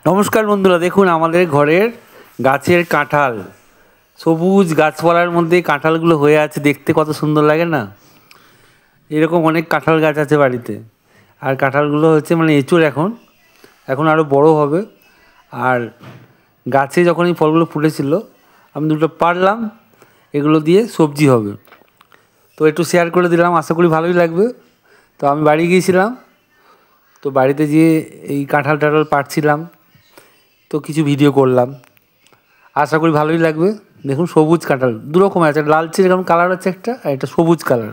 নমস্কার বন্ধুরা, দেখুন আমাদের ঘরের গাছের কাঁঠাল। সবুজ গাছপালার মধ্যে কাঁঠালগুলো হয়ে আছে, দেখতে কত সুন্দর লাগে না। এরকম অনেক কাঁঠাল গাছ আছে বাড়িতে। আর কাঁঠালগুলো হচ্ছে এঁচোড়, এখন আরও বড় হবে। আর গাছে যখন এই ফলগুলো ফুটেছিল, আমি দুটো পারলাম, এগুলো দিয়ে সবজি হবে। তো একটু শেয়ার করে দিলাম, আশা করি ভালোই লাগবে। তো আমি বাড়ি গিয়েছিলাম, তো বাড়িতে গিয়ে এই কাঁঠাল টাঠাল পাড়ছিলাম, তো কিছু ভিডিও করলাম। আশা করি ভালোই লাগবে। দেখুন সবুজ কাঁঠাল দুরকম আছে, লালচে এরকম কালার আছে একটা, আর একটা সবুজ কালার।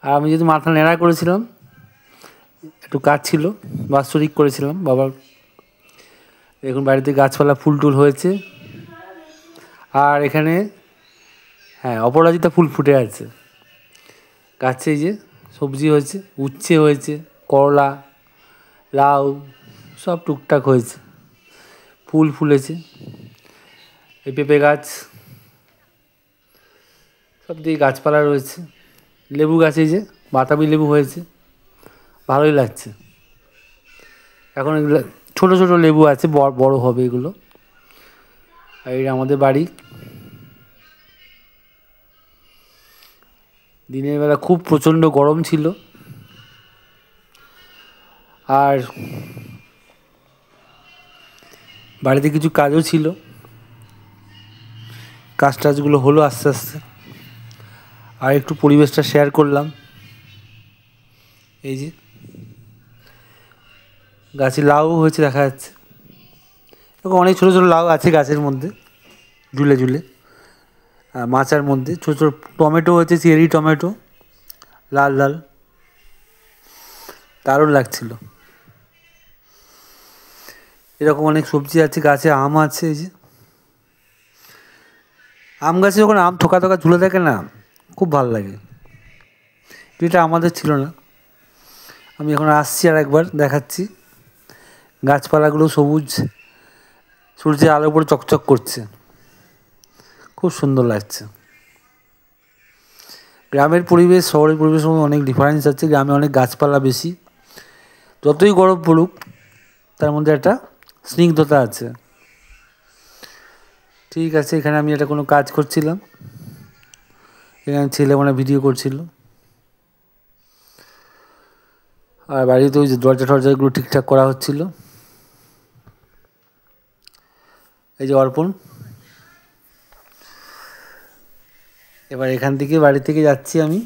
আর আমি যদি মাথা নেড়া করেছিলাম, একটু কাজ ছিল, বাৎসরিক করেছিলাম বাবার। দেখুন বাড়িতে গাছপালা ফুল টুল হয়েছে। আর এখানে অপরাজিতা ফুল ফুটে আছে গাছে। এই যে সবজি হয়েছে, উচ্ছে হয়েছে, করলা, লাউ সব টুকটাক হয়েছে, ফুল ফুলেছে। এই পেঁপে গাছ, সব দিকে গাছপালা রয়েছে। লেবু গাছে এই যে বাতাবি লেবু হয়েছে, ভালোই লাগছে। এখন এগুলো ছোটো ছোটো লেবু আছে, বড় হবে এগুলো। আর এটা আমাদের বাড়ি। দিনের বেলা খুব প্রচণ্ড গরম ছিল, আর বাড়িতে কিছু কাজও ছিল। কাজ টাজগুলো হলো আস্তে আস্তে। আর একটু পরিবেশটা শেয়ার করলাম। এই যে গাছে লাউ হয়েছে দেখা যাচ্ছে, এরকম অনেক ছোটো ছোটো লাউ আছে গাছের মধ্যে, ঝুলে ঝুলে। মাচার মধ্যে ছোটো ছোটো টমেটো হয়েছে, চেরি টমেটো, লাল লাল, দারুণ লাগছিল। এরকম অনেক সবজি আছে গাছে। আম আছে, এই যে আম গাছে যখন আম থোকা থোকা ঝুলে থাকে না, খুব ভালো লাগে। এটা আমাদের ছিল না, আমি এখন আসছি আর একবার দেখাচ্ছি। গাছপালাগুলো সবুজ, সূর্যের আলোর উপরে চকচক করছে, খুব সুন্দর লাগছে। গ্রামের পরিবেশ শহরের পরিবেশের মধ্যে অনেক ডিফারেন্স আছে। গ্রামে অনেক গাছপালা বেশি, যতই গরম পড়ুক তার মধ্যে একটা স্নিগ্ধতা আছে। ঠিক আছে, এখানে আমি একটা কোনো কাজ করছিলাম, এখানে ছেলে ভিডিও করছিল। আর বাড়িতে ওই যে দরজা টরজাগুলো ঠিকঠাক করা হচ্ছিল। এই যে অর্পণ। এবার এখান থেকে বাড়ি থেকে যাচ্ছি আমি,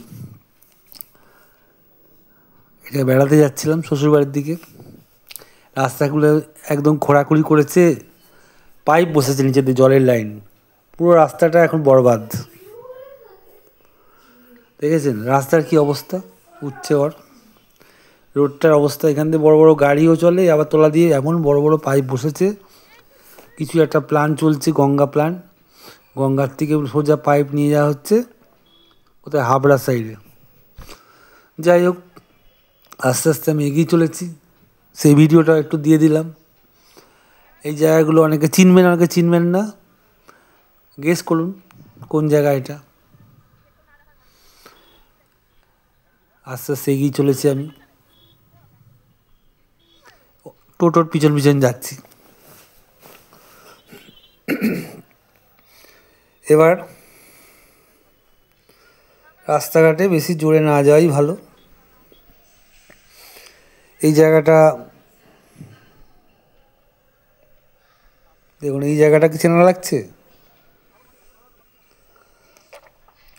এটা বেড়াতে যাচ্ছিলাম শ্বশুরবাড়ির দিকে। রাস্তাগুলো একদম খোঁড়াখুড়ি করেছে, পাইপ বসেছে নিচে দিয়ে, জলের লাইন। পুরো রাস্তাটা এখন বরবাদ। দেখেছেন রাস্তার কি অবস্থা, উঠছে ওর রোডটার অবস্থা। এখান দিয়ে বড় বড় গাড়িও চলে, আবার তোলা দিয়ে এমন বড় বড় পাইপ বসেছে। কিছু একটা প্ল্যান চলছে, গঙ্গা প্ল্যান। গঙ্গার থেকে সোজা পাইপ নিয়ে যাওয়া হচ্ছে কোথায়, হাবড়া সাইডে। যাই হোক, আস্তে আস্তে আমি এগিয়ে চলেছি, সেই ভিডিওটা একটু দিয়ে দিলাম। এই জায়গাগুলো অনেকে চিনবেন, অনেকে চিনবেন না, গেস করুন কোন জায়গা এটা। আস্তে আস্তে এগিয়ে চলেছি আমি, টোটোর পিছন পিছন যাচ্ছি। এবার রাস্তাঘাটে বেশি জোরে না যাওয়াই ভালো। এই জায়গাটা দেখুন, এই জায়গাটা কি চেনা লাগছে?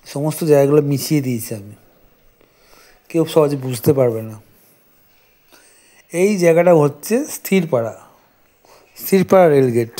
সমস্ত জায়গাগুলো মিশিয়ে দিয়েছি আমি, কেউ সহজে বুঝতে পারবে না। এই জায়গাটা হচ্ছে স্থিরপাড়া রেলগেট।